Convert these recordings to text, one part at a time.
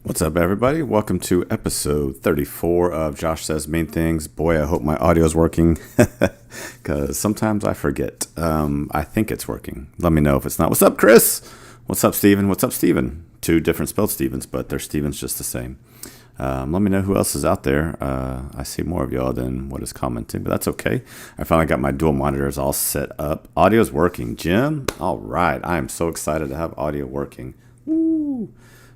What's up, everybody? Welcome to episode 34 of Josh Says Main Things. Boy, I hope my audio is working because sometimes I forget. I think it's working. Let me know if it's not. What's up, Chris? What's up, Steven? What's up, Steven? Two different spelled Stevens, but they're Stevens just the same. Let me know who else is out there. I see more of y'all than what is commenting, but that's okay. I finally got my dual monitors all set up. Audio's working. Jim? All right. I am so excited to have audio working. Woo!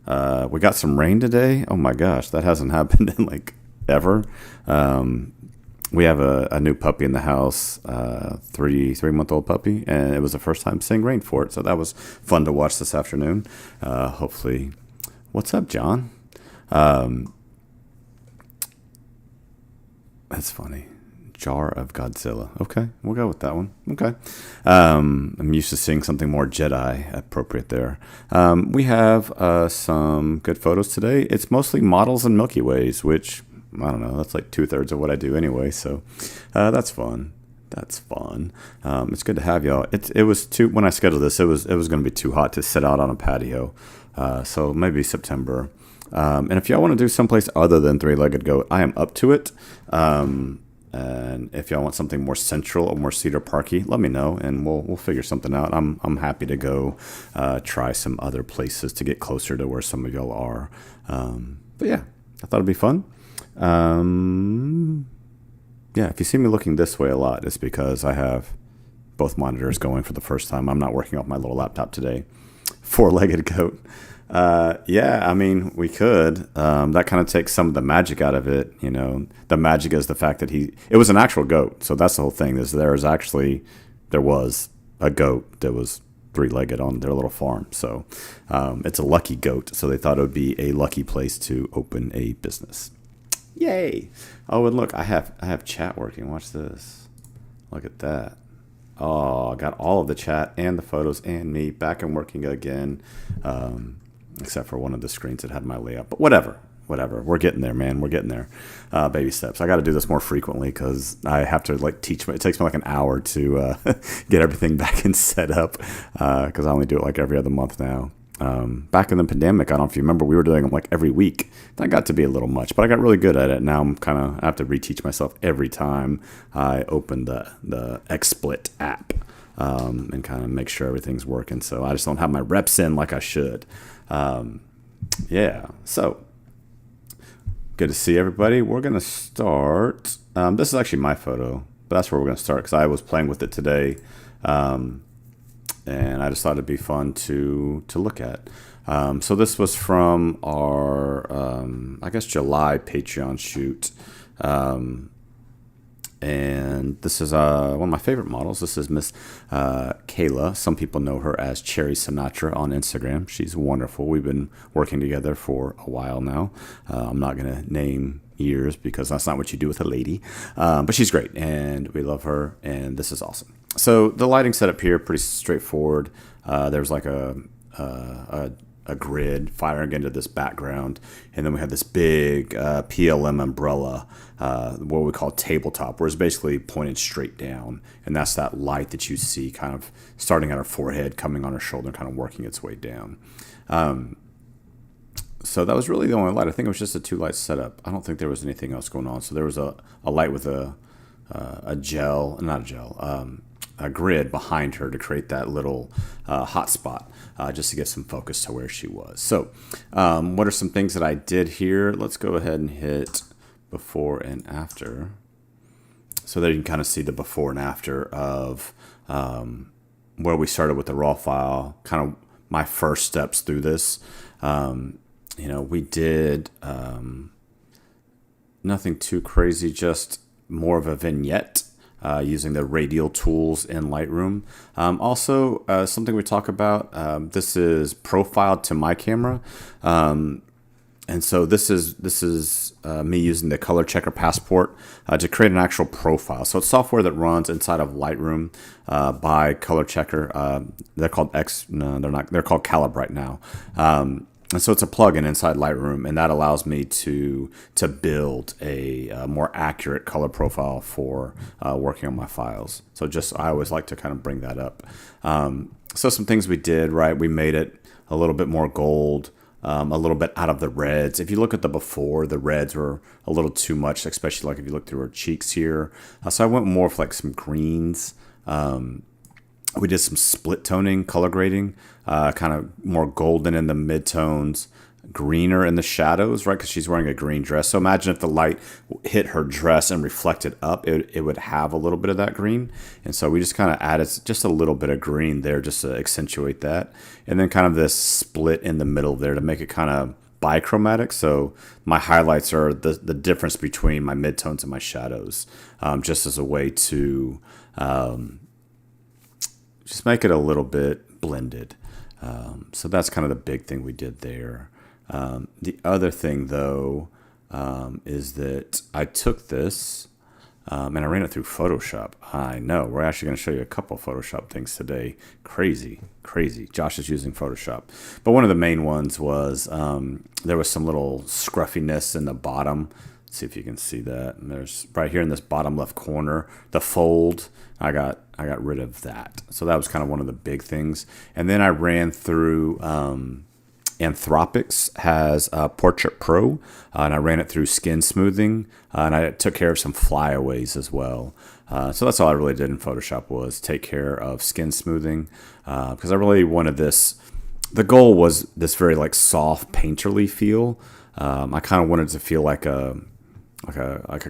We got some rain today. Oh my gosh, that hasn't happened in like ever. We have a new puppy in the house, 3-month-old puppy, and it was the first time seeing rain for it. So that was fun to watch this afternoon. Hopefully, what's up, John? That's funny. Jar of Godzilla. Okay, we'll go with that one. Okay. I'm used to seeing something more Jedi appropriate there. We have some good photos today. It's mostly models and Milky Ways, which, I don't know, that's like 2/3 of what I do anyway. So that's fun. That's fun. It's good to have y'all. It was too, when I scheduled this, it was going to be too hot to sit out on a patio. So maybe September. And if y'all want to do someplace other than Three-Legged Goat, I am up to it. And if y'all want something more central or more Cedar Parky, let me know, and we'll figure something out. I'm happy to go try some other places to get closer to where some of y'all are. But yeah, I thought it'd be fun. Yeah, if you see me looking this way a lot, it's because I have both monitors going for the first time. I'm not working off my little laptop today. Four-Legged Goat. Yeah, I mean, we could. That kind of takes some of the magic out of it. You know, the magic is the fact that it was an actual goat. So that's the whole thing. There was a goat that was three-legged on their little farm. So it's a lucky goat. So they thought it would be a lucky place to open a business. Yay! Oh, and look, I have chat working. Watch this. Look at that. Oh, I got all of the chat and the photos and me back and working again. Except for one of the screens that had my layout. But whatever. We're getting there, man. We're getting there. Baby steps. I got to do this more frequently because I have to teach. It takes me like an hour to get everything back and set up because I only do it like every other month now. Back in the pandemic, I don't know if you remember, we were doing them like every week. That got to be a little much, but I got really good at it. Now I have to reteach myself every time I open the XSplit app and kind of make sure everything's working. So I just don't have my reps in like I should. Yeah, so good to see everybody. We're going to start. This is actually my photo, but that's where we're going to start because I was playing with it today. And I just thought it'd be fun to look at. So this was from our, I guess, July Patreon shoot. And this is one of my favorite models. This is Miss Kayla. Some people know her as Cherry Sinatra on Instagram. She's wonderful. We've been working together for a while now. I'm not going to name years because that's not what you do with a lady. But she's great, and we love her, and this is awesome. So the lighting setup here, pretty straightforward. There's like a grid firing into this background, and then we have this big PLM umbrella, what we call tabletop, where it's basically pointed straight down, and that's that light that you see kind of starting at our forehead, coming on our shoulder, kind of working its way down. So that was really the only light. I think it was just a 2-light setup. I don't think there was anything else going on. So there was a light with a grid behind her to create that little hot spot, just to get some focus to where she was. So what are some things that I did here? Let's go ahead and hit before and after. So there you can kind of see the before and after of where we started with the raw file, kind of my first steps through this. We did nothing too crazy, just more of a vignette. Using the radial tools in Lightroom. Also, something we talk about, this is profiled to my camera. And so this is me using the Color Checker Passport to create an actual profile. So it's software that runs inside of Lightroom by Color Checker. They're called they're not. They're called Calibrite now. And so it's a plugin inside Lightroom, and that allows me to build a more accurate color profile for working on my files. So I always like to kind of bring that up. So some things we did, right? We made it a little bit more gold. a little bit out of the reds. If you look at the before, the reds were a little too much, especially like if you look through her cheeks here. So I went more for like some greens. We did some split toning, color grading, kind of more golden in the midtones, greener in the shadows, right? Because she's wearing a green dress. So imagine if the light hit her dress and reflected up, it would have a little bit of that green. And so we just kind of added just a little bit of green there just to accentuate that. And then kind of this split in the middle there to make it kind of bichromatic. So my highlights are the difference between my midtones and my shadows, just as a way to just make it a little bit blended. So that's kind of the big thing we did there. The other thing, though, is that I took this and I ran it through Photoshop. I know. We're actually going to show you a couple of Photoshop things today. Crazy, crazy. Josh is using Photoshop. But one of the main ones was there was some little scruffiness in the bottom. Let's see if you can see that. And there's right here in this bottom left corner, the fold. I got rid of that. So that was kind of one of the big things. And then I ran through Anthropics has Portrait Pro, and I ran it through skin smoothing, and I took care of some flyaways as well. So that's all I really did in Photoshop was take care of skin smoothing because I really wanted this. The goal was this very like soft painterly feel. I kind of wanted to feel like a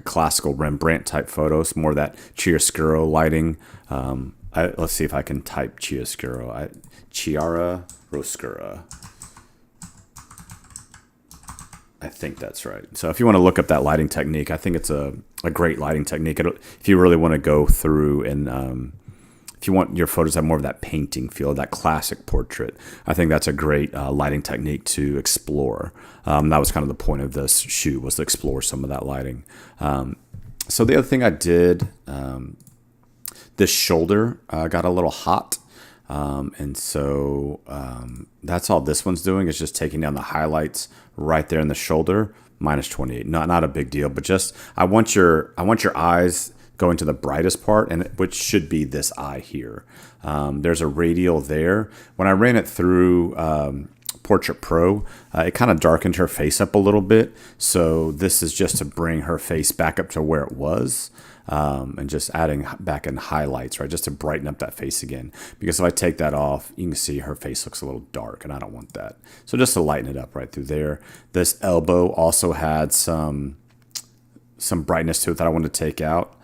classical Rembrandt type photo, some more of that chiaroscuro lighting. Let's see if I can type chiaroscuro. Chiaroscuro. I think that's right. So if you want to look up that lighting technique, I think it's a great lighting technique. If you really want to go through and if you want your photos to have more of that painting feel, that classic portrait, I think that's a great lighting technique to explore. That was kind of the point of this shoot, was to explore some of that lighting. So the other thing I did, this shoulder got a little hot. And so that's all this one's doing is just taking down the highlights right there in the shoulder, minus 28. Not a big deal, but just I want your eyes going to the brightest part, and which should be this eye here. There's a radial there. When I ran it through Portrait Pro, it kind of darkened her face up a little bit. So this is just to bring her face back up to where it was. And just adding back in highlights, right, just to brighten up that face again. Because if I take that off, you can see her face looks a little dark, and I don't want that. So just to lighten it up right through there. This elbow also had some brightness to it that I wanted to take out.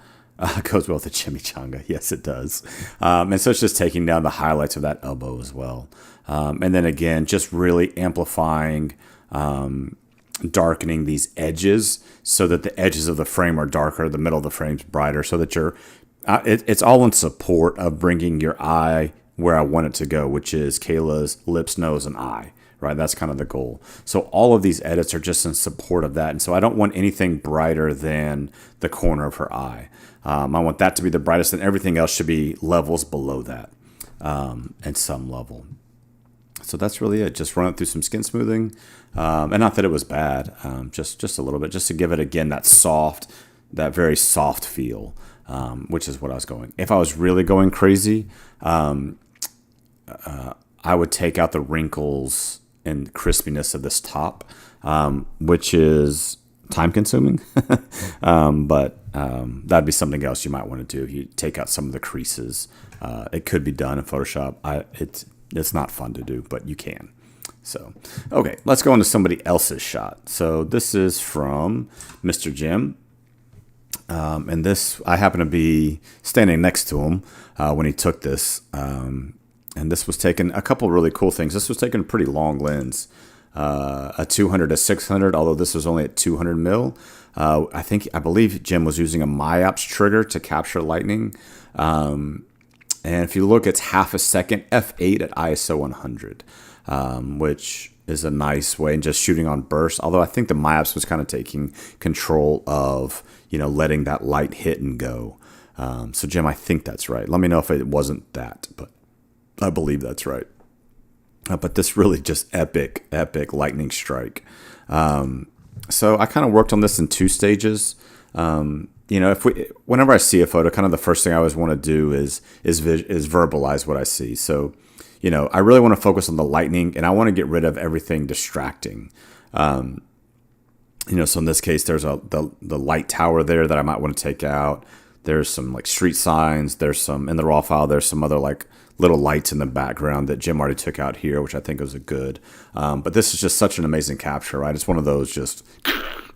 Goes well with the chimichanga. Yes, it does. And so it's just taking down the highlights of that elbow as well. And then again, just really amplifying darkening these edges so that the edges of the frame are darker, the middle of the frame's brighter, so that it's all in support of bringing your eye where I want it to go, which is Kayla's lips, nose, and eye, right? That's kind of the goal. So all of these edits are just in support of that. And so I don't want anything brighter than the corner of her eye. I want that to be the brightest, and everything else should be levels below that at some level. So that's really it. Just run it through some skin smoothing. And not that it was bad, just a little bit, just to give it, again, that very soft feel, which is what I was going. If I was really going crazy, I would take out the wrinkles and crispiness of this top, which is time consuming. But that'd be something else you might want to do. If you take out some of the creases, it could be done in Photoshop. It's not fun to do, but you can. So, okay, let's go into somebody else's shot. So this is from Mr. Jim. And this, I happen to be standing next to him when he took this. And this was taken, a couple really cool things. This was taken a pretty long lens, a 200 to 600, although this was only at 200 mil. I believe Jim was using a Myops trigger to capture lightning. And if you look, it's half a second, f8 at ISO 100. Which is a nice way, and just shooting on burst. Although I think the Myops was kind of taking control of, letting that light hit and go. So Jim, I think that's right. Let me know if it wasn't that, but I believe that's right. But this really just epic lightning strike. So I kind of worked on this in 2 stages. Whenever I see a photo, kind of the first thing I always want to do is verbalize what I see. So, I really want to focus on the lightning, and I want to get rid of everything distracting. So in this case, there's the light tower there that I might want to take out. There's some like street signs. There's some in the raw file. There's some other like little lights in the background that Jim already took out here, which I think was a good. But this is just such an amazing capture, right? It's one of those just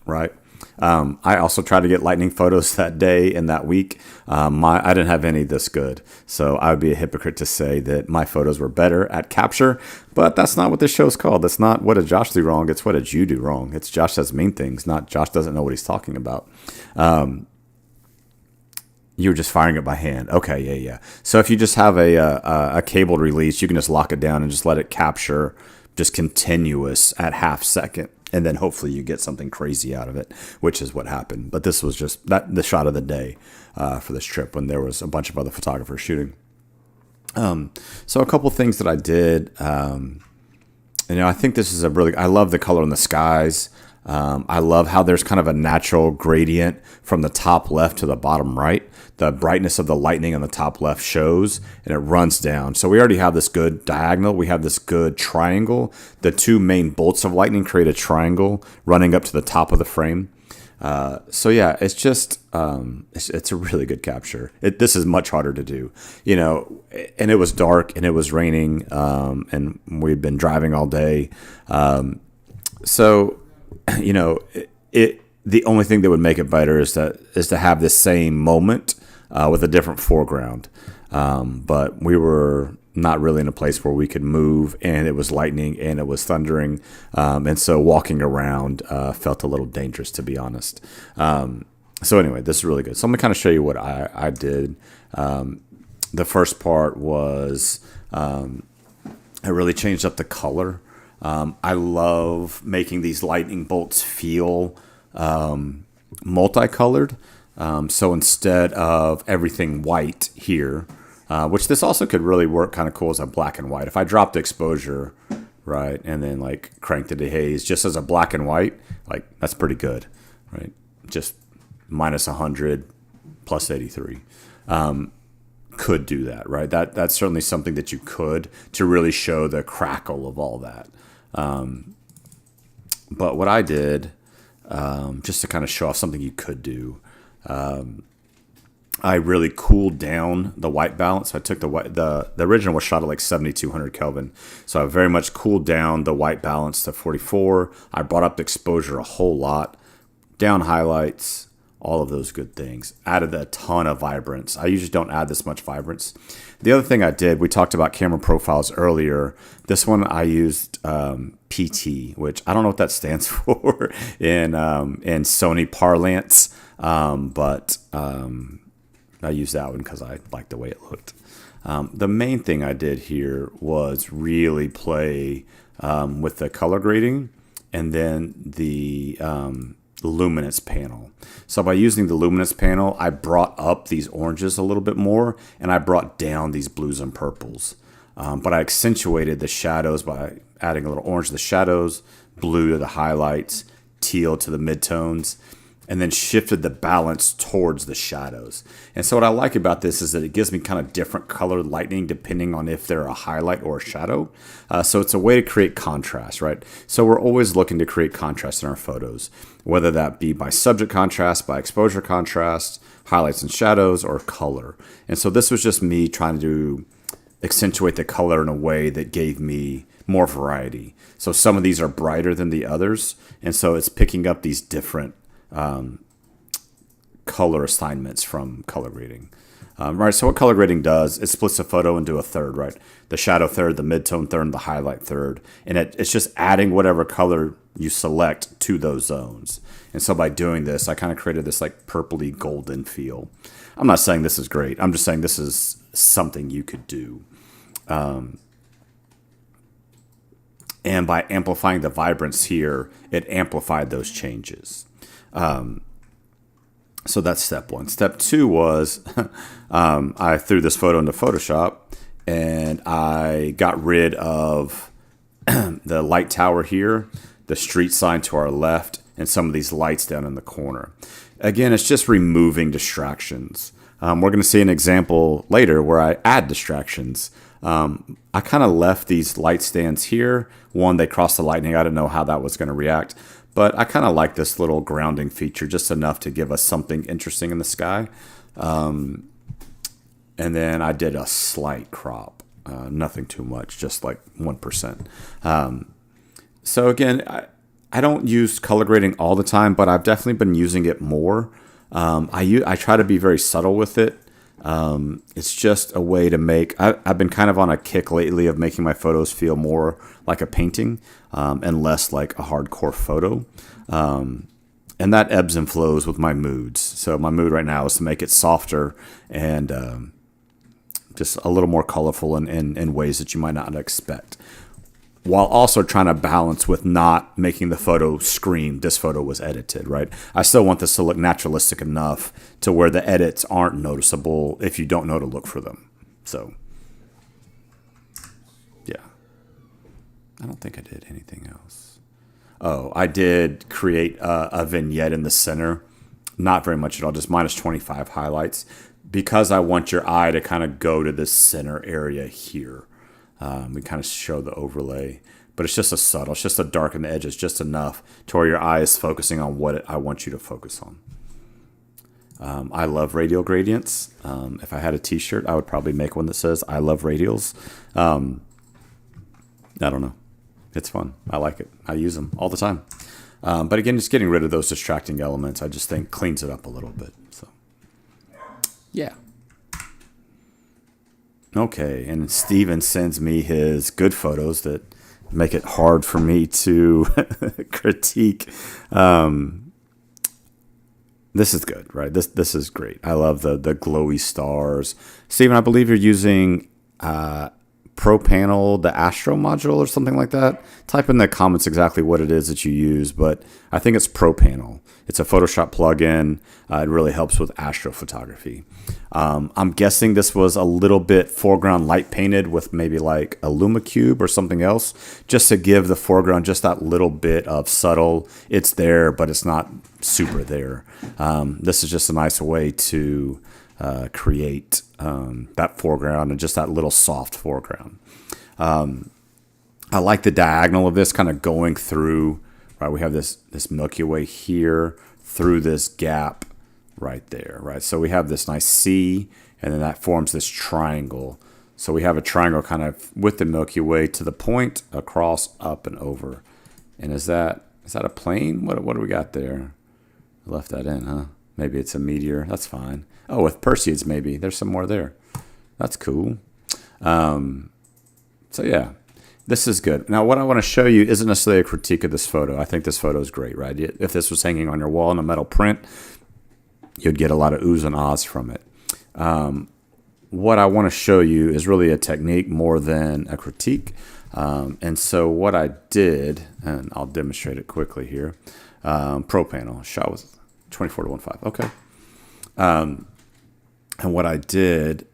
right. I also tried to get lightning photos that day and that week. I didn't have any this good, so I would be a hypocrite to say that my photos were better at capture. But that's not what this show's called. That's not what did Josh do wrong. It's what did you do wrong. It's Josh says mean things, not Josh doesn't know what he's talking about. You were just firing it by hand. Okay, yeah. So if you just have a cabled release, you can just lock it down and just let it capture just continuous at half second. And then hopefully you get something crazy out of it, which is what happened. But this was just the shot of the day for this trip when there was a bunch of other photographers shooting. So a couple things that I did. I think this is I love the color in the skies. I love how there's kind of a natural gradient from the top left to the bottom right. The brightness of the lightning on the top left shows, and it runs down. So we already have this good diagonal. We have this good triangle. The two main bolts of lightning create a triangle running up to the top of the frame. It's just it's a really good capture. This is much harder to do, and it was dark and it was raining, and we've been driving all day. The only thing that would make it better is to have this same moment with a different foreground. But we were not really in a place where we could move, and it was lightning and it was thundering. And so walking around felt a little dangerous, to be honest. So anyway, this is really good. So I'm going to kind of show you what I did. The first part was I really changed up the color. I love making these lightning bolts feel multicolored. So instead of everything white here, which this also could really work kind of cool as a black and white. If I dropped exposure, right, and then like cranked the dehaze just as a black and white, like that's pretty good, right? Just minus 100, plus 83. Could do that, right? That's certainly something that you could to really show the crackle of all that. But what I did, just to kind of show off something you could do, I really cooled down the white balance. I took the original was shot at like 7,200 Kelvin. So I very much cooled down the white balance to 44. I brought up the exposure a whole lot, down highlights, all of those good things. Added a ton of vibrance. I usually don't add this much vibrance. The other thing I did, we talked about camera profiles earlier. This one I used PT, which I don't know what that stands for in Sony parlance, but I used that one because I liked the way it looked. The main thing I did here was really play with the color grading and then the luminance panel. So by using the luminance panel, I brought up these oranges a little bit more, and I brought down these blues and purples. But I accentuated the shadows by adding a little orange to the shadows, blue to the highlights, teal to the midtones, and then shifted the balance towards the shadows. And so what I like about this is that it gives me kind of different colored lightning depending on if they're a highlight or a shadow. So it's a way to create contrast, right? So we're always looking to create contrast in our photos, whether that be by subject contrast, by exposure contrast, highlights and shadows, or color. And so this was just me trying to accentuate the color in a way that gave me more variety. So some of these are brighter than the others, and so it's picking up these different color assignments from color grading. Right, so what color grading does, it splits the photo into a third, right? The shadow third, the midtone third, and the highlight third. And it's just adding whatever color you select to those zones. And so by doing this, I kind of created this like purpley golden feel. I'm not saying this is great. I'm just saying this is something you could do. And by amplifying the vibrance here, it amplified those changes. So that's step one. Step two was I threw this photo into Photoshop and I got rid of the light tower here, the street sign to our left, and some of these lights down in the corner. Again, it's just removing distractions. We're going to see an example later where I add distractions. I kind of left these light stands here. One, they crossed the lightning. I didn't know how that was going to react. But I kind of like this little grounding feature just enough to give us something interesting in the sky. And then I did a slight crop. Nothing too much, just like 1%. So again, I don't use color grading all the time, but I've definitely been using it more. I try to be very subtle with it. It's just a way to make. I've been kind of on a kick lately of making my photos feel more like a painting and less like a hardcore photo. And that ebbs and flows with my moods. So my mood right now is to make it softer and just a little more colorful in ways that you might not expect, while also trying to balance with not making the photo scream, this photo was edited, right? I still want this to look naturalistic enough to where the edits aren't noticeable if you don't know to look for them. So, yeah. I don't think I did anything else. Oh, I did create a vignette in the center. Not very much at all, just minus 25 highlights, because I want your eye to kind of go to this center area here. We kind of show the overlay, but it's just a subtle, it's just a darken the edges just enough to where your eye is focusing on what I want you to focus on. I love radial gradients. If I had a t-shirt, I would probably make one that says I love radials. I don't know. It's fun. I like it. I use them all the time. But again, just getting rid of those distracting elements, I just think cleans it up a little bit. So, yeah. Okay, and Steven sends me his good photos that make it hard for me to critique. This is good, right? This is great. I love the glowy stars. Steven, I believe you're using ProPanel, the Astro module or something like that. Type in the comments exactly what it is that you use, but I think it's ProPanel. It's a Photoshop plugin. It really helps with astrophotography. I'm guessing this was a little bit foreground light painted with maybe like a LumaCube or something else, just to give the foreground just that little bit of subtle. It's there, but it's not super there. This is just a nice way to create that foreground and just that little soft foreground. I like the diagonal of this kind of going through, right? We have this Milky Way here through this gap right there, right? So we have this nice C, and then that forms this triangle. So we have a triangle kind of with the Milky Way to the point, across, up, and over. And is that a plane? What do we got there? I left that in, huh? Maybe it's a meteor. That's fine. Oh, with Perseids maybe. There's some more there. That's cool. So yeah, this is good. Now what I want to show you isn't necessarily a critique of this photo. I think this photo is great, right? If this was hanging on your wall in a metal print, you'd get a lot of oohs and ahs from it. What I want to show you is really a technique more than a critique. And so what I did, and I'll demonstrate it quickly here, ProPanel, shot with 24:1.5. Okay. And what I did,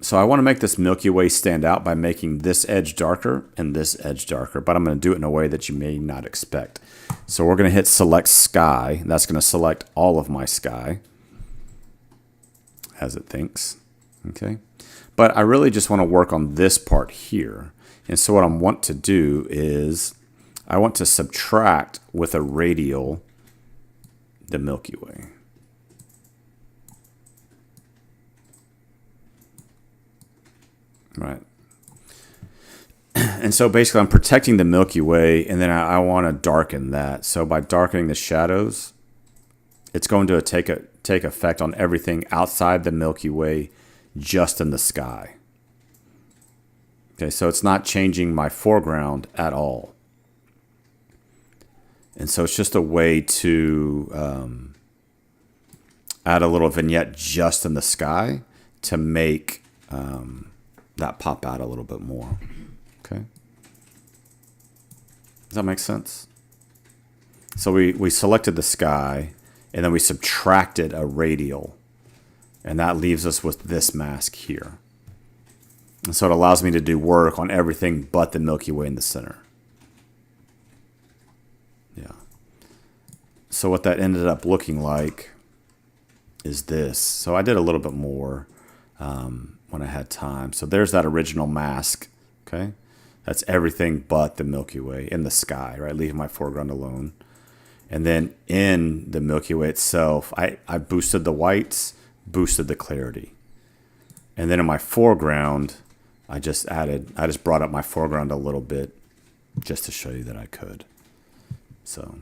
so I want to make this Milky Way stand out by making this edge darker and this edge darker, but I'm going to do it in a way that you may not expect. So we're going to hit select sky. That's going to select all of my sky as it thinks. Okay. But I really just want to work on this part here. And so what I want to do is I want to subtract with a radial the Milky Way. Right. And so basically I'm protecting the Milky Way, and then I want to darken that. So by darkening the shadows, it's going to take effect on everything outside the Milky Way, just in the sky. Okay, so it's not changing my foreground at all. And so it's just a way to add a little vignette just in the sky to make that pop out a little bit more. Okay. Does that make sense? So we selected the sky, and then we subtracted a radial, and that leaves us with this mask here. And so it allows me to do work on everything but the Milky Way in the center. Yeah. So what that ended up looking like is this. So I did a little bit more. when I had time. So there's that original mask. Okay. That's everything but the Milky Way in the sky, right? Leaving my foreground alone. And then in the Milky Way itself, I boosted the whites, boosted the clarity. And then in my foreground, I just brought up my foreground a little bit just to show you that I could. So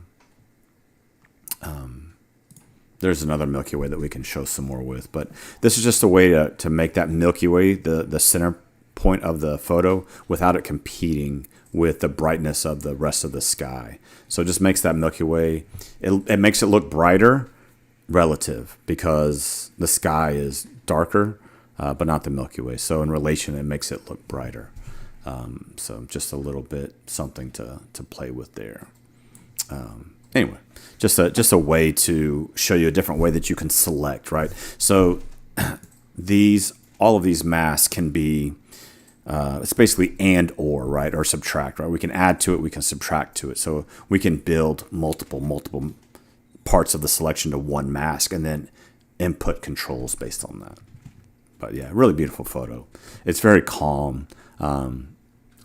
there's another Milky Way that we can show some more with. But this is just a way to make that Milky Way the center point of the photo without it competing with the brightness of the rest of the sky. So it just makes that Milky Way, it makes it look brighter relative because the sky is darker, but not the Milky Way. So in relation, it makes it look brighter. So just a little bit something to play with there. Anyway, just a way to show you a different way that you can select, right? So all of these masks can be, it's basically and or, right? Or subtract, right? We can add to it, we can subtract to it. So we can build multiple parts of the selection to one mask and then input controls based on that. But yeah, really beautiful photo. It's very calm.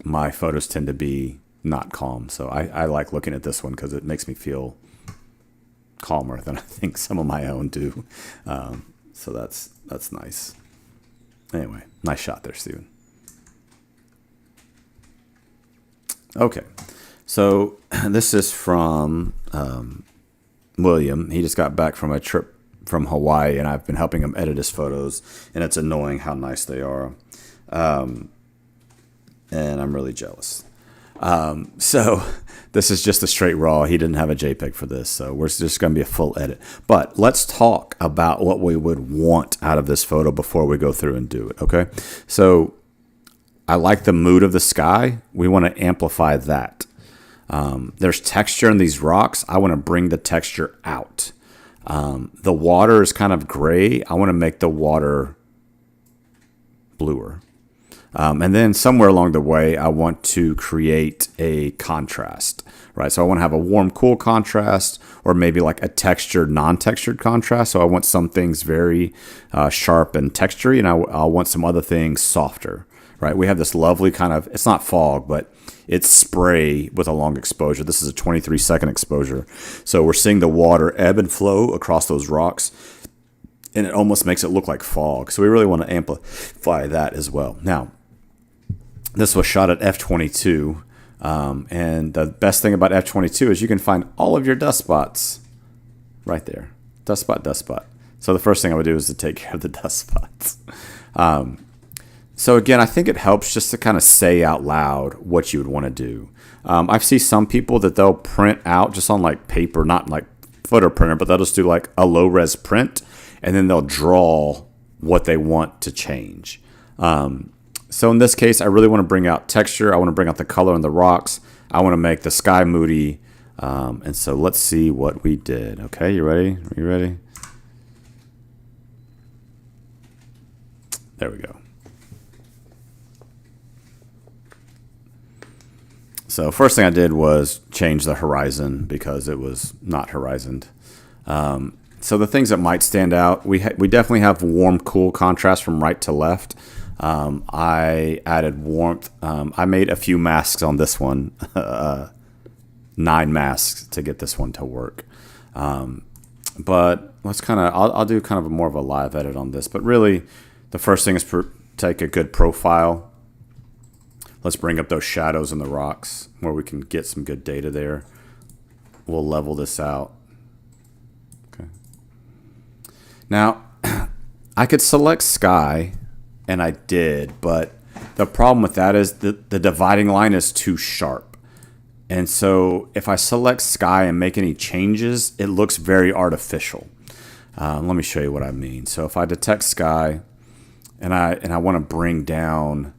My photos tend to be not calm. So I like looking at this one because it makes me feel calmer than I think some of my own do. So that's nice. Anyway, nice shot there, Steven. Okay, so this is from William. He just got back from a trip from Hawaii, and I've been helping him edit his photos, and it's annoying how nice they are. And I'm really jealous. So this is just a straight raw. He didn't have a JPEG for this, so we're just going to be a full edit. But let's talk about what we would want out of this photo before we go through and do it, okay? So I like the mood of the sky. We want to amplify that. There's texture in these rocks. I want to bring the texture out. The water is kind of gray. I want to make the water bluer. And then somewhere along the way, I want to create a contrast, right? So I want to have a warm, cool contrast, or maybe like a textured, non-textured contrast. So I want some things very sharp and textury, and I want some other things softer, right? We have this lovely kind of, it's not fog, but it's spray with a long exposure. This is a 23-second exposure. So we're seeing the water ebb and flow across those rocks, and it almost makes it look like fog. So we really want to amplify that as well. Now, this was shot at f/22, and the best thing about f/22 is you can find all of your dust spots right there. Dust spot. So the first thing I would do is to take care of the dust spots. So again, I think it helps just to kind of say out loud what you would want to do. I see some people that they'll print out just on like paper, not like photo printer, but they'll just do like a low res print, and then they'll draw what they want to change. So in this case, I really want to bring out texture. I want to bring out the color in the rocks. I want to make the sky moody. And so let's see what we did. Okay, you ready? Are you ready? There we go. So first thing I did was change the horizon because it was not horizoned. So the things that might stand out, we definitely have warm, cool contrast from right to left. I added warmth. I made a few masks on this one, 9 masks to get this one to work. But let's I'll do kind of more of a live edit on this. But really, the first thing is take a good profile. Let's bring up those shadows in the rocks where we can get some good data there. We'll level this out. Okay. Now, I could select sky, and I did, but the problem with that is the dividing line is too sharp. And so if I select sky and make any changes, it looks very artificial. Let me show you what I mean. So if I detect sky and I want to bring down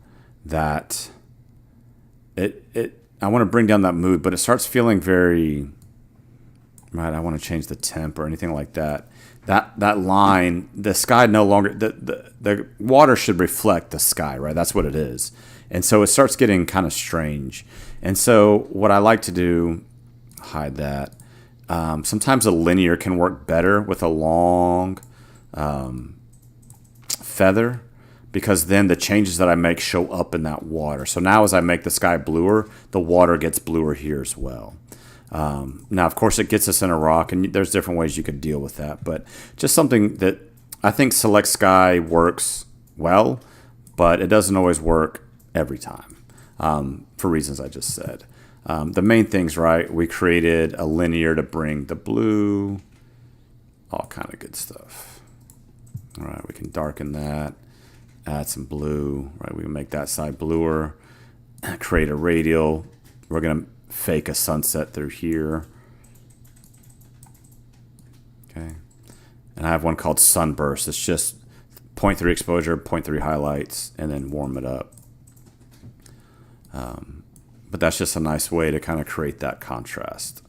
that, I want to bring down that mood, but it starts feeling very, right, I want to change the temp or anything like that. That line, the sky no longer, the water should reflect the sky, right? That's what it is. And so it starts getting kind of strange. And so what I like to do, hide that. Sometimes a linear can work better with a long feather, because then the changes that I make show up in that water. So now as I make the sky bluer, the water gets bluer here as well. Now, of course, it gets us in a rock, and there's different ways you could deal with that. But just something that I think Select Sky works well, but it doesn't always work every time for reasons I just said. The main things, right, we created a linear to bring the blue, all kind of good stuff. All right, we can darken that. Add some blue, right? We can make that side bluer. Create a radial. We're going to fake a sunset through here. Okay. And I have one called Sunburst. It's just 0.3 exposure, 0.3 highlights, and then warm it up. But that's just a nice way to kind of create that contrast.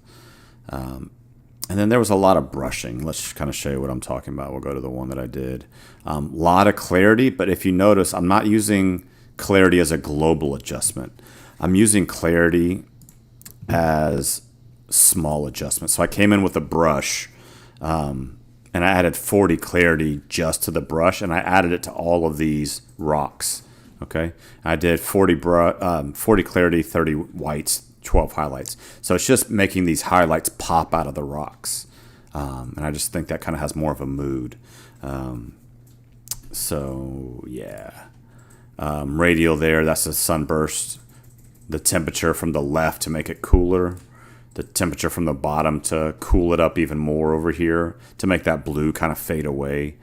And then there was a lot of brushing. Let's kind of show you what I'm talking about. We'll go to the one that I did. A lot of clarity, but if you notice, I'm not using clarity as a global adjustment. I'm using clarity as small adjustments. So I came in with a brush, and I added 40 clarity just to the brush, and I added it to all of these rocks. Okay, I did 40 clarity, 30 whites, 12 highlights. So it's just making these highlights pop out of the rocks. And I just think that kind of has more of a mood. So yeah. Radial there, that's a sunburst. The temperature from the left to make it cooler. The temperature from the bottom to cool it up even more over here to make that blue kind of fade away.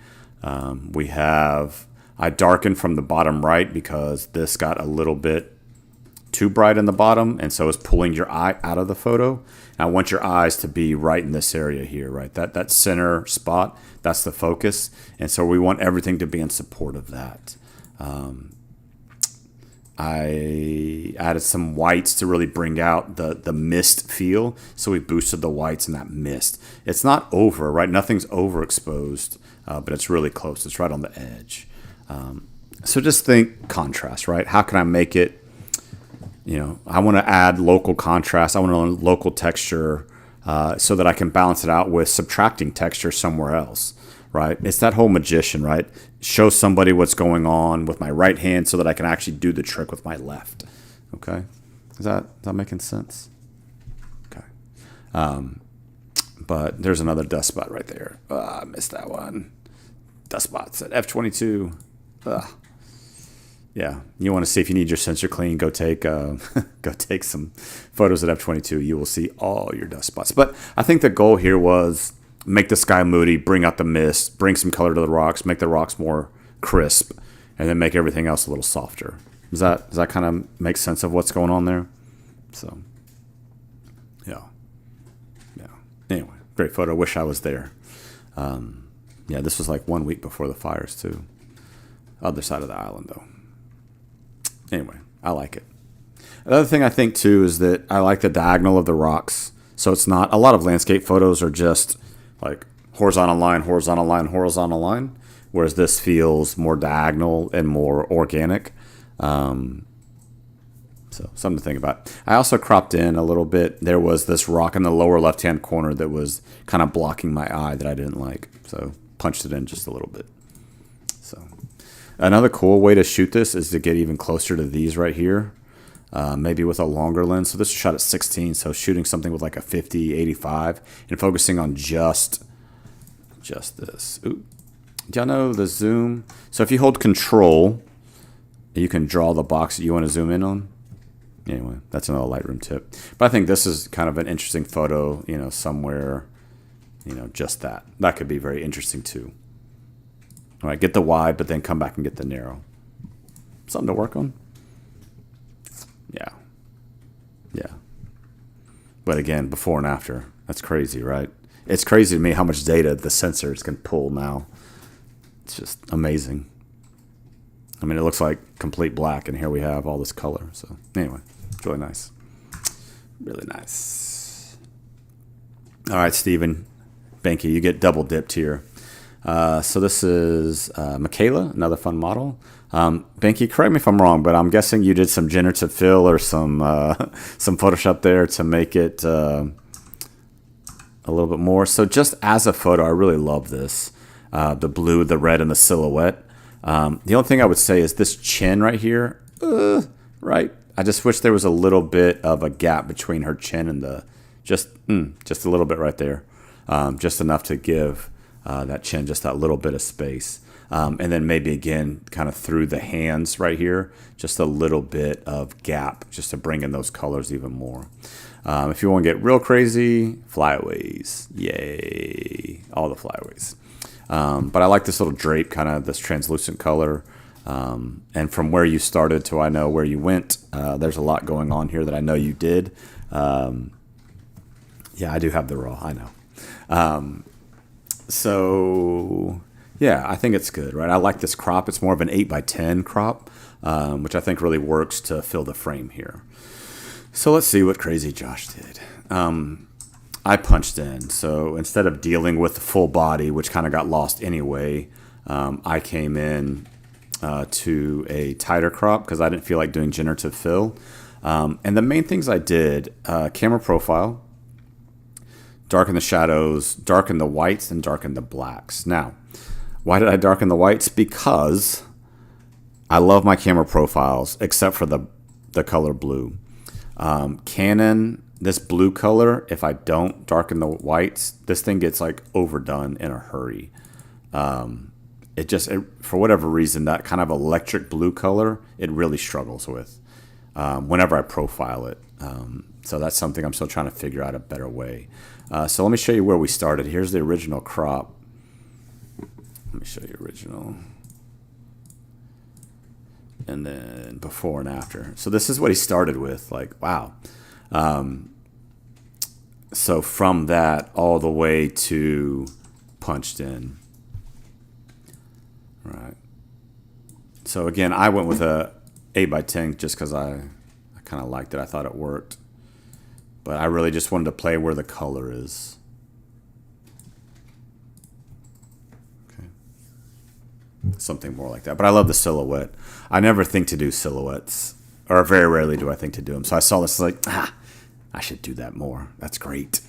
I darkened from the bottom right because this got a little bit too bright in the bottom, and so it's pulling your eye out of the photo. And I want your eyes to be right in this area here, right? That center spot, that's the focus. And so we want everything to be in support of that. I added some whites to really bring out the mist feel. So we boosted the whites in that mist. It's not over, right? Nothing's overexposed, but it's really close. It's right on the edge. So just think contrast, right? How can I make it? I want to add local contrast. I want to local texture so that I can balance it out with subtracting texture somewhere else, right? It's that whole magician, right? Show somebody what's going on with my right hand so that I can actually do the trick with my left. Okay, is that making sense? Okay, but there's another dust spot right there. I missed that one. Dust spots at f22. Yeah, you want to see if you need your sensor clean, go take some photos at f22. You will see all your dust spots. But I think the goal here was make the sky moody, bring out the mist, bring some color to the rocks, make the rocks more crisp, and then make everything else a little softer. Does that kind of make sense of what's going on there? So, yeah. Anyway, great photo. Wish I was there. Yeah, this was like 1 week before the fires too. Other side of the island though. Anyway, I like it. Another thing I think too is that I like the diagonal of the rocks. So it's not, a lot of landscape photos are just like horizontal line, horizontal line, horizontal line, whereas this feels more diagonal and more organic. So something to think about. I also cropped in a little bit. There was this rock in the lower left-hand corner that was kind of blocking my eye that I didn't like. So punched it in just a little bit. So another cool way to shoot this is to get even closer to these right here. Maybe with a longer lens. So this was shot at 16, so shooting something with like a 50, 85, and focusing on just this. Ooh. Do y'all know the zoom? So if you hold control, you can draw the box that you want to zoom in on. Anyway, that's another Lightroom tip. But I think this is kind of an interesting photo, somewhere, just that. That could be very interesting too. All right, get the wide, but then come back and get the narrow. Something to work on. Yeah. But again, before and after. That's crazy, right? It's crazy to me how much data the sensors can pull now. It's just amazing. I mean, it looks like complete black, and here we have all this color. So anyway, it's really nice. Really nice. All right, Stephen Benke, you get double dipped here. So this is Michaela, another fun model. Benke, correct me if I'm wrong, but I'm guessing you did some generative fill or some Photoshop there to make it a little bit more. So just as a photo, I really love this. The blue, the red, and the silhouette. The only thing I would say is this chin right here, right? I just wish there was a little bit of a gap between her chin and the, just a little bit right there. Just enough to give that chin just that little bit of space. And then maybe again, kind of through the hands right here, just a little bit of gap just to bring in those colors even more. If you want to get real crazy, flyaways. Yay. All the flyaways. But I like this little drape, kind of this translucent color. And from where you started to I know where you went, there's a lot going on here that I know you did. Yeah, I do have the raw, I know. So, yeah, I think it's good, right? I like this crop. It's more of an 8x10 crop, which I think really works to fill the frame here. So let's see what Crazy Josh did. I punched in. So instead of dealing with the full body, which kind of got lost anyway, I came in to a tighter crop because I didn't feel like doing generative fill. And the main things I did, camera profile, darken the shadows, darken the whites, and darken the blacks. Now, why did I darken the whites? Because I love my camera profiles, except for the color blue. Canon, this blue color, if I don't darken the whites, this thing gets like overdone in a hurry. For whatever reason, that kind of electric blue color, it really struggles with whenever I profile it. So that's something I'm still trying to figure out a better way. So let me show you where we started. Here's the original crop. Let me show you original. And then before and after. So this is what he started with. Like, wow. So from that all the way to punched in. Right. So again, I went with a 8x10 just because I kind of liked it. I thought it worked. But I really just wanted to play where the color is. Okay. Something more like that. But I love the silhouette. I never think to do silhouettes. Or very rarely do I think to do them. So I saw this like, I should do that more. That's great.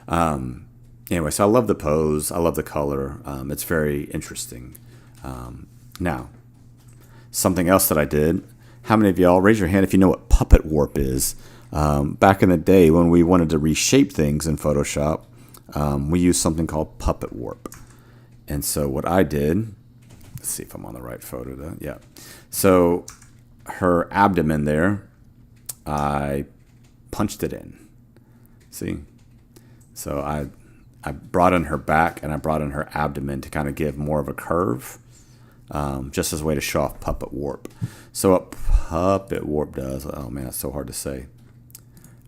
Anyway, so I love the pose. I love the color. It's very interesting. Now, something else that I did. How many of y'all, raise your hand if you know what puppet warp is. Back in the day when we wanted to reshape things in Photoshop, we used something called puppet warp. And so what I did, let's see if I'm on the right photo. Yeah. So her abdomen there, I punched it in. See? So I brought in her back and I brought in her abdomen to kind of give more of a curve, just as a way to show off puppet warp. So what puppet warp does, oh man, that's so hard to say.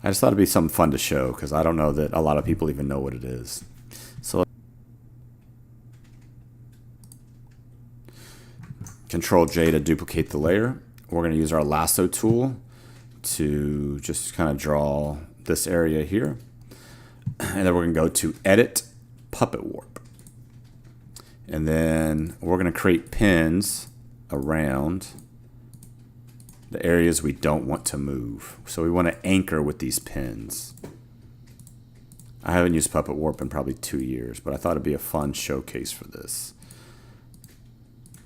I just thought it'd be something fun to show because I don't know that a lot of people even know what it is. So Control J to duplicate the layer. We're going to use our lasso tool to just kind of draw this area here. And then we're going to go to Edit, Puppet Warp. And then we're going to create pins around the areas we don't want to move. So we want to anchor with these pins. I haven't used Puppet Warp in probably 2 years, but I thought it'd be a fun showcase for this.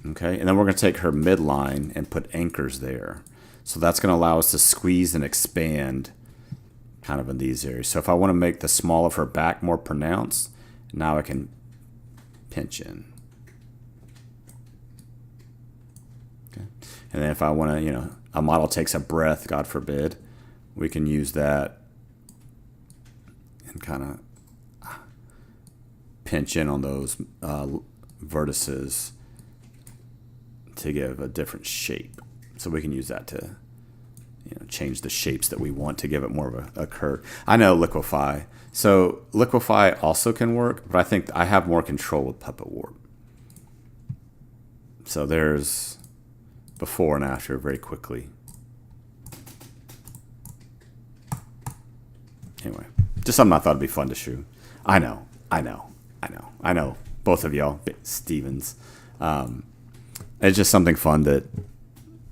Okay, and then we're going to take her midline and put anchors there. So that's going to allow us to squeeze and expand kind of in these areas. So if I want to make the small of her back more pronounced, now I can pinch in. Okay. And then if I want to, a model takes a breath, God forbid, we can use that and kind of pinch in on those vertices to give a different shape. So we can use that to change the shapes that we want to give it more of a curve. I know Liquify. So Liquify also can work, but I think I have more control with Puppet Warp. So there's before and after very quickly. Anyway, just something I thought would be fun to shoot. I know. Both of y'all, Stevens. It's just something fun that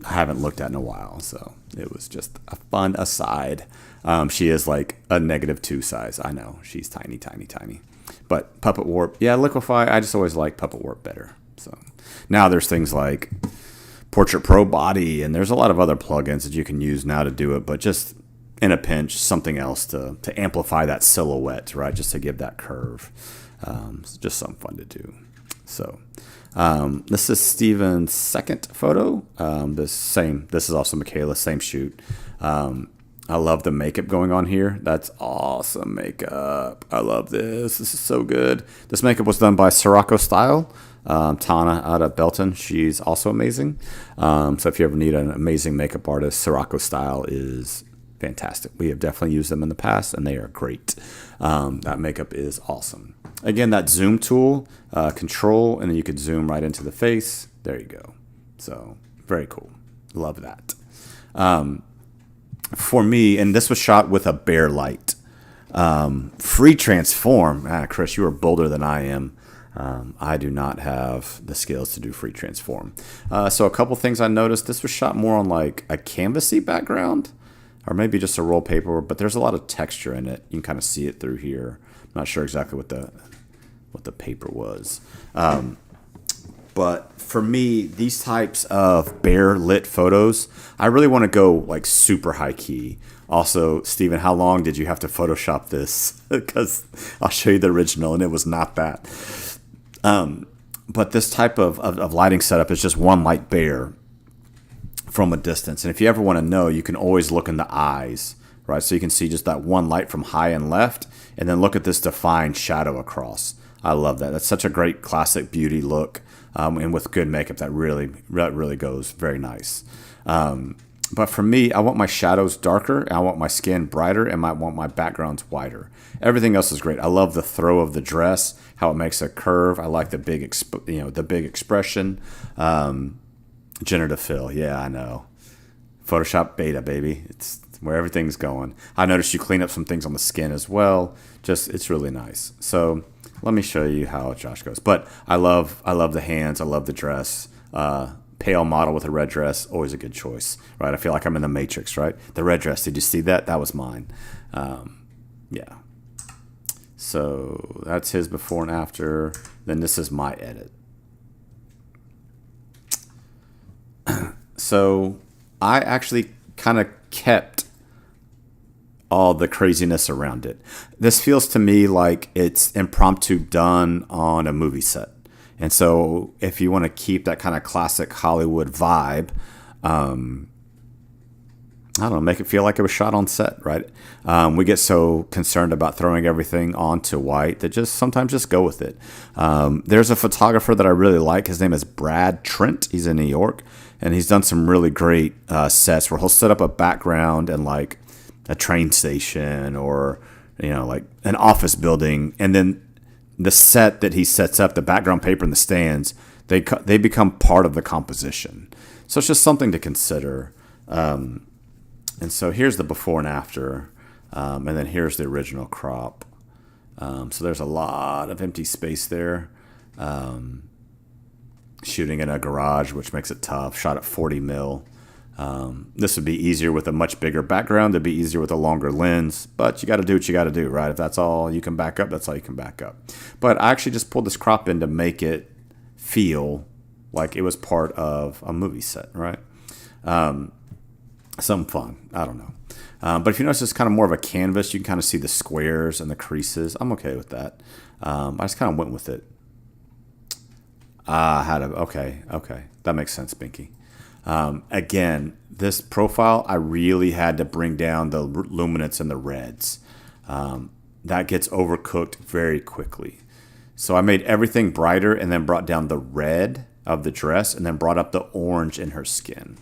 I haven't looked at in a while, so it was just a fun aside. She is like a -2 size. I know, she's tiny. But Puppet Warp, yeah, Liquify, I just always like Puppet Warp better. So Now there's things like Portrait Pro Body, and there's a lot of other plugins that you can use now to do it, but just in a pinch, something else to amplify that silhouette, right? Just to give that curve. It's just something fun to do. So this is Steven's second photo. This is also Michaela, same shoot. I love the makeup going on here. That's awesome makeup. I love this. This is so good. This makeup was done by Sirocco Style. Tana out of Belton. She's also amazing. So if you ever need an amazing makeup artist, Sirocco Style is fantastic. We have definitely used them in the past, and they are great. That makeup is awesome. Again, that zoom tool, control, and then you could zoom right into the face. There you go. So very cool. Love that. For me, and this was shot with a bare light. Free transform. Chris, you are bolder than I am. I do not have the skills to do free transform. So a couple things I noticed. This was shot more on like a canvasy background, or maybe just a roll paper, but there's a lot of texture in it. You can kind of see it through here. I'm not sure exactly what the paper was. But for me, these types of bare lit photos, I really want to go like super high key. Also, Steven, how long did you have to Photoshop this? Because I'll show you the original, and it was not that. But this type of lighting setup is just one light bare from a distance. And if you ever want to know, you can always look in the eyes, right? So you can see just that one light from high and left, and then look at this defined shadow across. I love that. That's such a great classic beauty look. And with good makeup, that really goes very nice. But for me, I want my shadows darker, I want my skin brighter, and I want my backgrounds wider. Everything else is great. I love the throw of the dress, how it makes a curve. I like the big expression. Generative fill, yeah, I know. Photoshop beta, baby. It's where everything's going. I noticed you clean up some things on the skin as well. It's really nice. So let me show you how Josh goes. But I love the hands. I love the dress. Pale model with a red dress, always a good choice, right? I feel like I'm in the Matrix, right? The red dress, did you see that? That was mine. Yeah. So that's his before and after. Then this is my edit. So I actually kind of kept all the craziness around it. This feels to me like it's impromptu done on a movie set. And so if you want to keep that kind of classic Hollywood vibe, I don't know, make it feel like it was shot on set, right? We get so concerned about throwing everything onto white that sometimes just go with it. There's a photographer that I really like. His name is Brad Trent. He's in New York, and he's done some really great sets where he'll set up a background in like a train station or, like an office building, and then the set that he sets up, the background paper and the stands, they become part of the composition. So it's just something to consider. And so here's the before and after, and then here's the original crop. So there's a lot of empty space there. Shooting in a garage, which makes it tough. Shot at 40 mil. This would be easier with a much bigger background. It'd be easier with a longer lens, but you got to do what you got to do, right? If that's all you can back up, that's all you can back up. But I actually just pulled this crop in to make it feel like it was part of a movie set, right? Some fun. I don't know. But if you notice, it's kind of more of a canvas. You can kind of see the squares and the creases. I'm okay with that. I just kind of went with it. Okay. That makes sense, Binky. Again, this profile, I really had to bring down the luminance and the reds. That gets overcooked very quickly. So I made everything brighter and then brought down the red of the dress and then brought up the orange in her skin.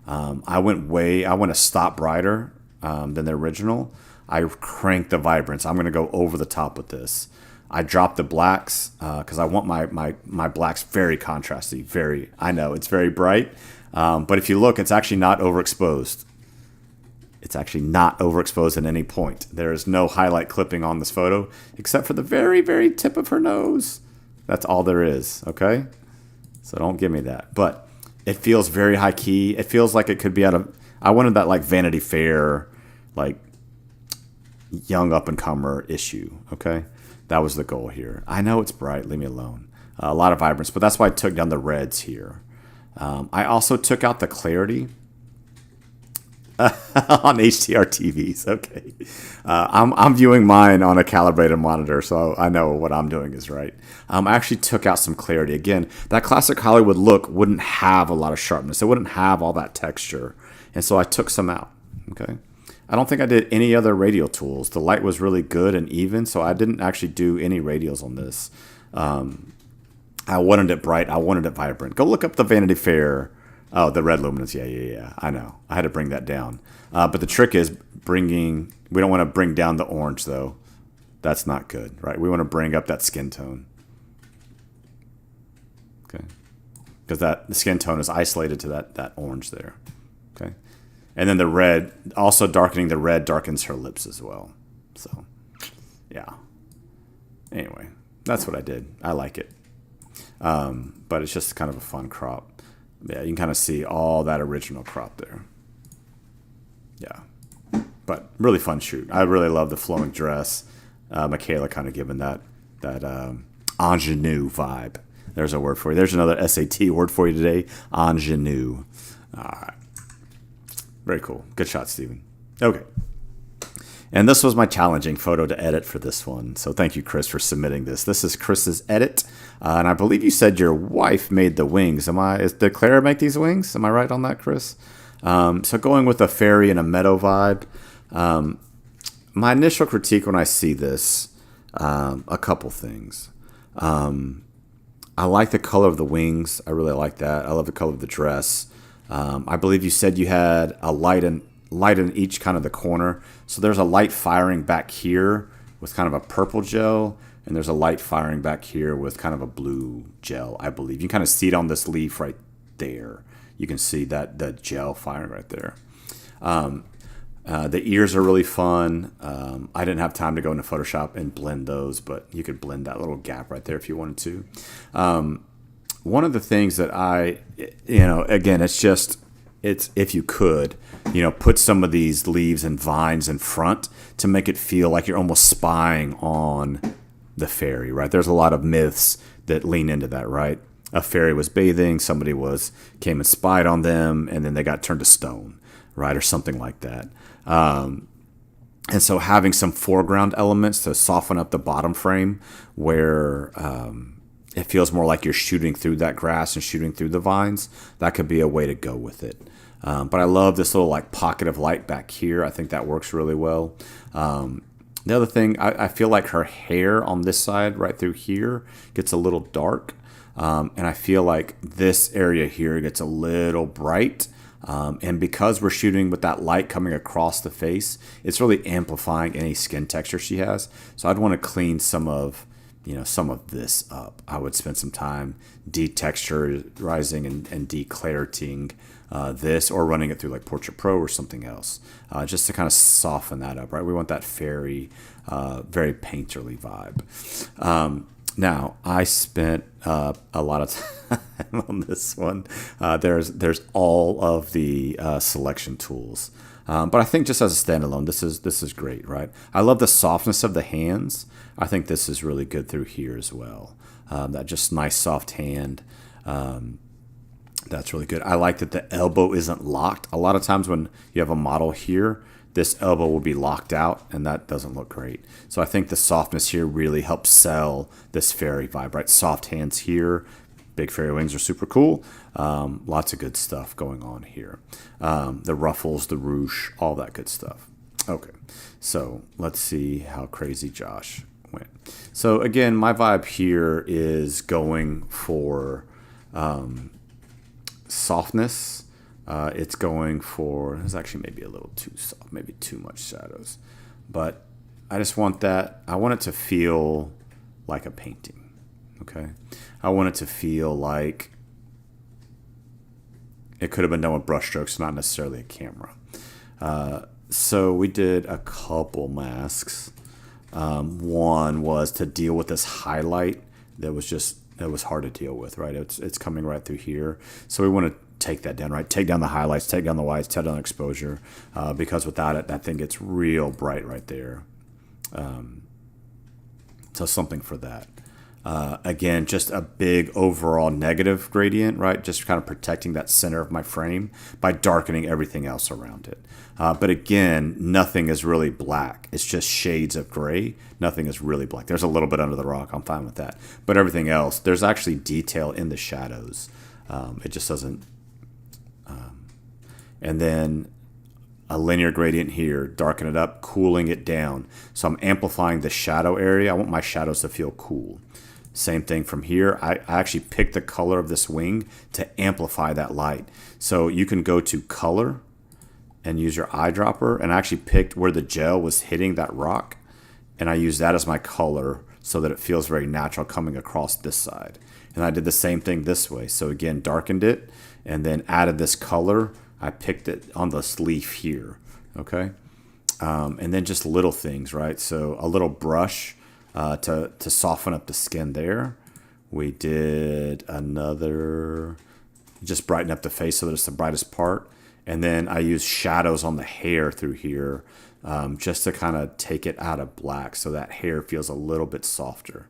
I went a stop brighter than the original. I cranked the vibrance. I'm going to go over the top with this. I dropped the blacks because I want my blacks very contrasty. I know it's very bright. But if you look, it's actually not overexposed. It's actually not overexposed at any point. There is no highlight clipping on this photo except for the very, very tip of her nose. That's all there is, okay? So don't give me that. But it feels very high key. It feels like it could be I wanted that like Vanity Fair, like young up-and-comer issue, okay? That was the goal here. I know it's bright. Leave me alone. a lot of vibrance, but that's why I took down the reds here. I also took out the clarity on HDR TVs. Okay, I'm viewing mine on a calibrated monitor, so I know what I'm doing is right. I actually took out some clarity. Again, that classic Hollywood look wouldn't have a lot of sharpness. It wouldn't have all that texture, and so I took some out. Okay, I don't think I did any other radial tools. The light was really good and even, so I didn't actually do any radials on this. I wanted it bright. I wanted it vibrant. Go look up the Vanity Fair. Oh, the red luminance. Yeah. I know. I had to bring that down. But the trick is bringing. We don't want to bring down the orange though. That's not good, right? We want to bring up that skin tone. Okay, because the skin tone is isolated to that orange there. Okay, and then the red, also darkening the red darkens her lips as well. So, yeah. Anyway, that's what I did. I like it. But it's just kind of a fun crop. Yeah, you can kind of see all that original crop there. Yeah, but really fun shoot. I really love the flowing dress. Michaela kind of giving that ingenue vibe. There's a word for you. There's another SAT word for you today. Ingenue. All right. Very cool. Good shot, Steven. Okay. And this was my challenging photo to edit for this one. So thank you, Chris, for submitting this. This is Chris's edit. And I believe you said your wife made the wings. Did Clara make these wings? Am I right on that, Chris? So going with a fairy and a meadow vibe. My initial critique when I see this, a couple things. I like the color of the wings. I really like that. I love the color of the dress. I believe you said you had a light in each kind of the corner. So there's a light firing back here with kind of a purple gel, and there's a light firing back here with kind of a blue gel, I believe. You can kind of see it on this leaf right there. You can see that the gel firing right there. The ears are really fun. I didn't have time to go into Photoshop and blend those, but you could blend that little gap right there if you wanted to. One of the things that again, it's if you could, put some of these leaves and vines in front to make it feel like you're almost spying on the fairy, right? There's a lot of myths that lean into that, right? A fairy was bathing, somebody came and spied on them, and then they got turned to stone, right? Or something like that. And so having some foreground elements to soften up the bottom frame where it feels more like you're shooting through that grass and shooting through the vines, that could be a way to go with it. But I love this little like pocket of light back here. I think that works really well. The other thing, I feel like her hair on this side right through here gets a little dark. And I feel like this area here gets a little bright. And because we're shooting with that light coming across the face, it's really amplifying any skin texture she has. So I'd want to clean some of this up. I would spend some time detexturizing and declarating this, or running it through like Portrait Pro or something else, just to kind of soften that up, right? We want that fairy, very painterly vibe. Now, I spent a lot of time on this one. There's all of the selection tools, but I think just as a standalone, this is great, right? I love the softness of the hands. I think this is really good through here as well. That just nice soft hand. That's really good. I like that the elbow isn't locked. A lot of times when you have a model here, this elbow will be locked out, and that doesn't look great. So I think the softness here really helps sell this fairy vibe, right? Soft hands here. Big fairy wings are super cool. Lots of good stuff going on here. The ruffles, the ruche, all that good stuff. Okay, so let's see how crazy Josh went. So again, my vibe here is going for softness. It's going for, it's actually maybe a little too soft, maybe too much shadows, but I just want I want it to feel like a painting. Okay. I want it to feel like it could have been done with brush strokes, not necessarily a camera. So we did a couple masks. One was to deal with this highlight that was hard to deal with, right? It's coming right through here. So we want to take that down, right? Take down the highlights, take down the whites, take down the exposure, because without it, that thing gets real bright right there. So something for that. Again, just a big overall negative gradient, right? Just kind of protecting that center of my frame by darkening everything else around it. But again, nothing is really black. It's just shades of gray. Nothing is really black. There's a little bit under the rock. I'm fine with that. But everything else, there's actually detail in the shadows. It just doesn't. And then a linear gradient here, darken it up, cooling it down. So I'm amplifying the shadow area. I want my shadows to feel cool. Same thing from here. I actually picked the color of this wing to amplify that light. So you can go to color and use your eyedropper, and I actually picked where the gel was hitting that rock, and I used that as my color so that it feels very natural coming across this side. And I did the same thing this way. So again, darkened it and then added this color. I picked it on this leaf here, okay? And then just little things, right? So a little brush to soften up the skin there. We did another, just brighten up the face so that it's the brightest part. And then I used shadows on the hair through here just to kind of take it out of black so that hair feels a little bit softer.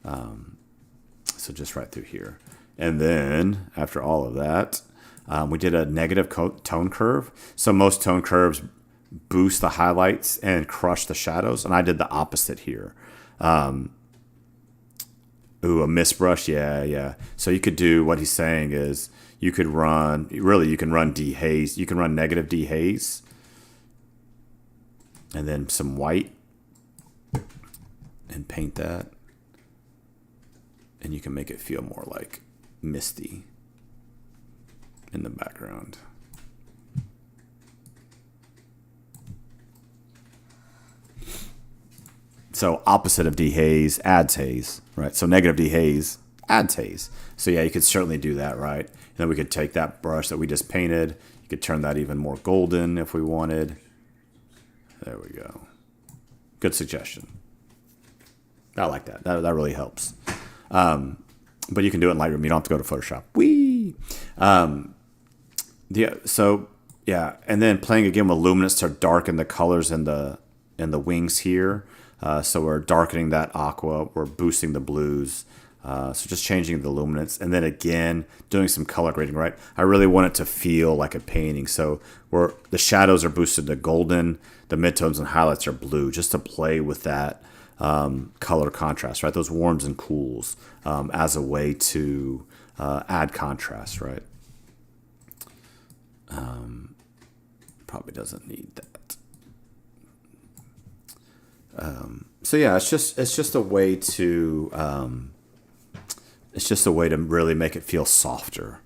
So just right through here. And then after all of that, we did a negative tone curve. So most tone curves boost the highlights and crush the shadows. And I did the opposite here. Ooh, a mist brush. Yeah. So you could do, what he's saying is you could run, really you can run dehaze. You can run negative dehaze. And then some white. And paint that. And you can make it feel more like misty in the background. So opposite of dehaze, adds haze, right? So negative dehaze, adds haze. So yeah, you could certainly do that, right? And then we could take that brush that we just painted. You could turn that even more golden if we wanted. There we go. Good suggestion. I like that. That really helps. But you can do it in Lightroom. You don't have to go to Photoshop. Whee! Yeah. And then playing again with luminance to darken the colors in the wings here. So we're darkening that aqua. We're boosting the blues. So just changing the luminance. And then again, doing some color grading, right? I really want it to feel like a painting. So the shadows are boosted to golden. The midtones and highlights are blue, just to play with that color contrast, right? Those warms and cools as a way to add contrast, right? Probably doesn't need that. So yeah, it's just a way to really make it feel softer,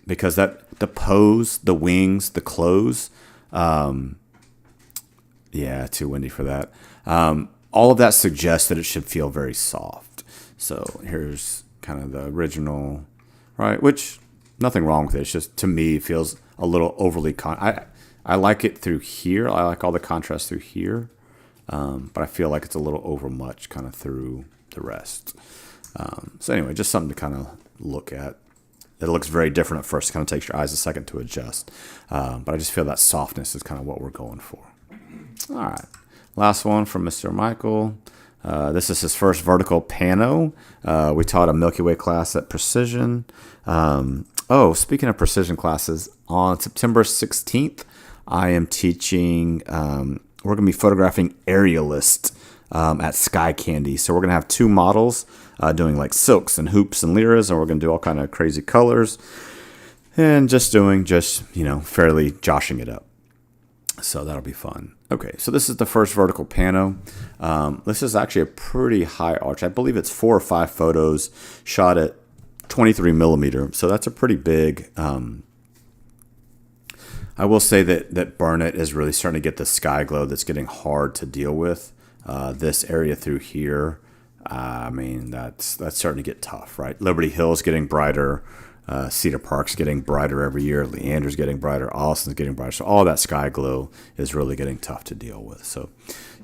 because the pose, the wings, the clothes, yeah, too windy for that. All of that suggests that it should feel very soft. So here's kind of the original, right? Which nothing wrong with it. It's just, to me, it feels a little overly I like it through here. I like all the contrast through here. But I feel like it's a little over much kind of through the rest. So anyway, just something to kind of look at. It looks very different at first. It kind of takes your eyes a second to adjust. But I just feel that softness is kind of what we're going for. All right. Last one from Mr. Michael. This is his first vertical pano. We taught a Milky Way class at Precision. Speaking of Precision classes, on September 16th, I am teaching... we're going to be photographing aerialist at Sky Candy. So we're going to have two models doing like silks and hoops and liras, and we're going to do all kind of crazy colors and just fairly joshing it up. So that'll be fun. Okay, so this is the first vertical pano. This is actually a pretty high arch. I believe it's 4 or 5 photos shot at 23 millimeter. So that's a pretty big... I will say that Burnett is really starting to get the sky glow that's getting hard to deal with. This area through here, that's starting to get tough, right? Liberty Hill's getting brighter. Cedar Park's getting brighter every year. Leander's getting brighter. Austin's getting brighter. So all that sky glow is really getting tough to deal with. So,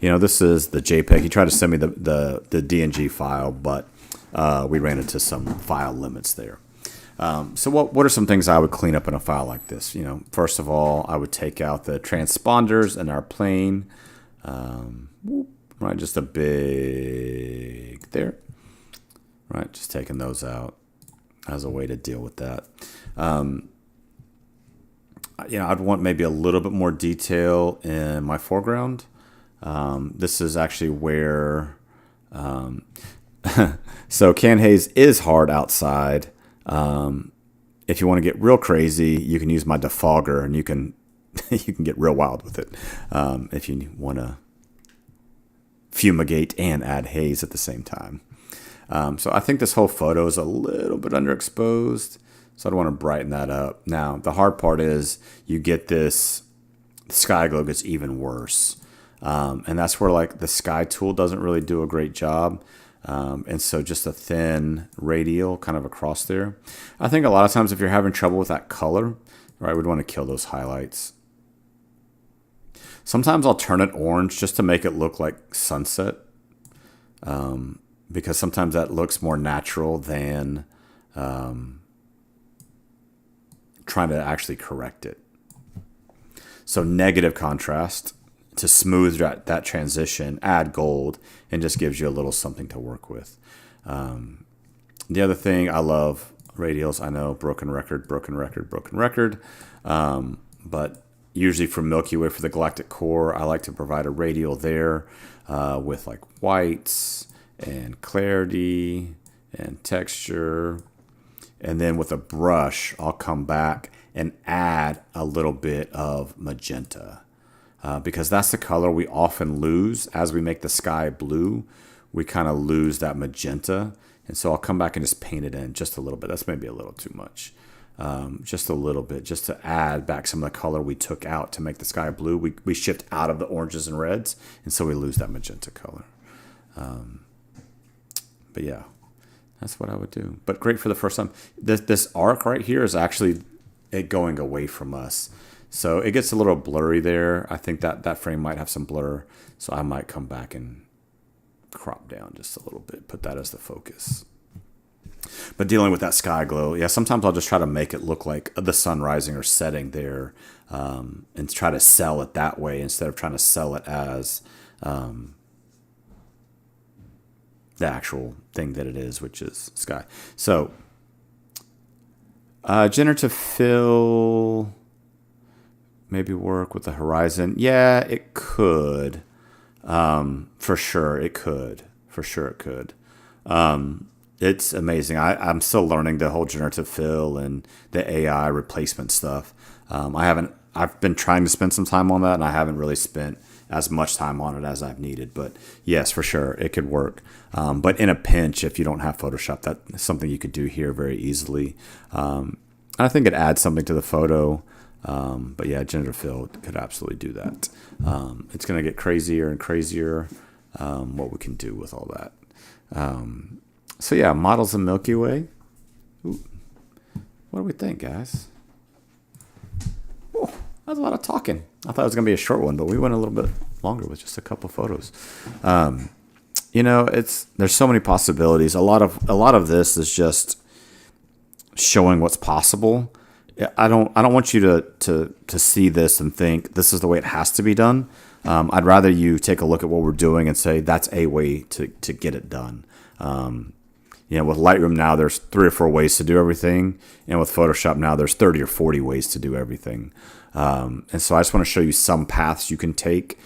this is the JPEG. He tried to send me the DNG file, but we ran into some file limits there. So what are some things I would clean up in a file like this? First of all, I would take out the transponders in our plane. Right, just a big there. right? Just taking those out as a way to deal with that. I'd want maybe a little bit more detail in my foreground. This is actually where, so Can Haze is hard outside. If you want to get real crazy, you can use my defogger, and you can you can get real wild with it if you want to fumigate and add haze at the same time. So I think this whole photo is a little bit underexposed, so I don't want to brighten that up. Now, the hard part is you get this, the sky glow gets even worse. And that's where like the sky tool doesn't really do a great job. And so just a thin radial kind of across there. I think a lot of times if you're having trouble with that color, right, we'd want to kill those highlights. Sometimes I'll turn it orange just to make it look like sunset. Because sometimes that looks more natural than trying to actually correct it. So negative contrast to smooth that transition, add gold, and just gives you a little something to work with. The other thing, I love radials. I know, broken record. But usually for Milky Way, for the galactic core, I like to provide a radial there with like whites and clarity and texture. And then with a brush, I'll come back and add a little bit of magenta. Because that's the color we often lose as we make the sky blue. We kind of lose that magenta. And so I'll come back and just paint it in just a little bit. That's maybe a little too much. Just a little bit, just to add back some of the color we took out to make the sky blue. We shift out of the oranges and reds, and so we lose that magenta color. But yeah, that's what I would do. But great for the first time. This arc right here is actually it going away from us. So it gets a little blurry there. I think that frame might have some blur. So I might come back and crop down just a little bit, put that as the focus. But dealing with that sky glow, yeah, sometimes I'll just try to make it look like the sun rising or setting there, and try to sell it that way instead of trying to sell it as the actual thing that it is, which is sky. So generative fill maybe work with the horizon. Yeah, it could. For sure it could. It's amazing. I'm still learning the whole generative fill and the AI replacement stuff. I've been trying to spend some time on that, and I haven't really spent as much time on it as I've needed. But yes, for sure, it could work. But in a pinch, if you don't have Photoshop, that's something you could do here very easily. I think it adds something to the photo. But yeah, generative fill could absolutely do that. It's going to get crazier and crazier what we can do with all that. So yeah, models of Milky Way. Ooh. What do we think, guys? Oh, that was a lot of talking. I thought it was going to be a short one, but we went a little bit longer with just a couple photos. There's so many possibilities. A lot of this is just showing what's possible. I don't want you to see this and think this is the way it has to be done. I'd rather you take a look at what we're doing and say that's a way to get it done. With Lightroom now, there's 3 or 4 ways to do everything. And with Photoshop now, there's 30 or 40 ways to do everything. And so I just want to show you some paths you can take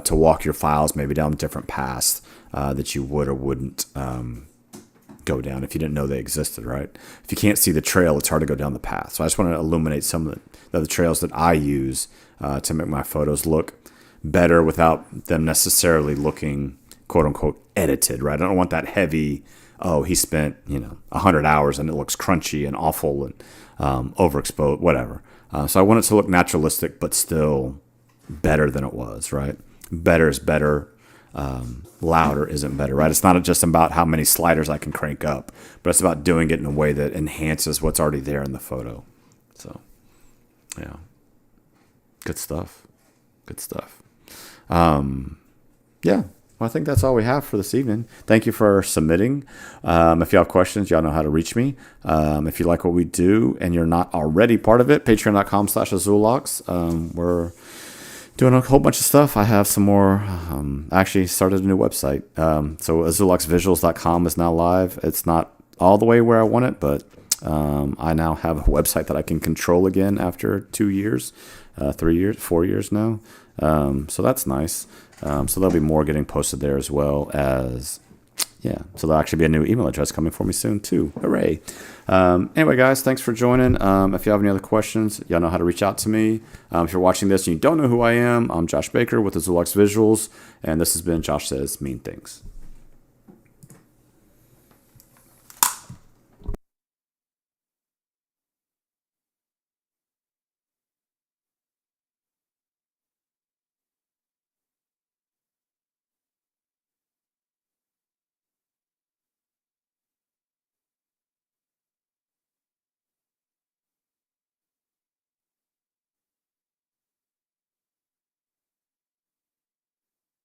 to walk your files maybe down different paths that you would or wouldn't go down if you didn't know they existed, right? If you can't see the trail, it's hard to go down the path. So I just want to illuminate some of the trails that I use to make my photos look better without them necessarily looking, quote unquote, edited, right? I don't want that heavy, he spent 100 hours and it looks crunchy and awful and overexposed, whatever. So I want it to look naturalistic, but still better than it was, right? Better is better. Louder isn't better, right? It's not just about how many sliders I can crank up, but it's about doing it in a way that enhances what's already there in the photo. So, yeah, good stuff. Yeah. Well, I think that's all we have for this evening. Thank you for submitting. If you have questions, y'all know how to reach me. If you like what we do and you're not already part of it, patreon.com/Azulox. We're doing a whole bunch of stuff. I have some more. I actually started a new website. So azuluxvisuals.com is now live. It's not all the way where I want it, but I now have a website that I can control again after 2 years, 3 years, 4 years now. So that's nice. So there'll be more getting posted there as well as, yeah. So there'll actually be a new email address coming for me soon too. Hooray. Anyway, guys, thanks for joining. If you have any other questions, y'all know how to reach out to me. If you're watching this and you don't know who I am, I'm Josh Baker with Azulux Visuals, and this has been Josh Says Mean Things.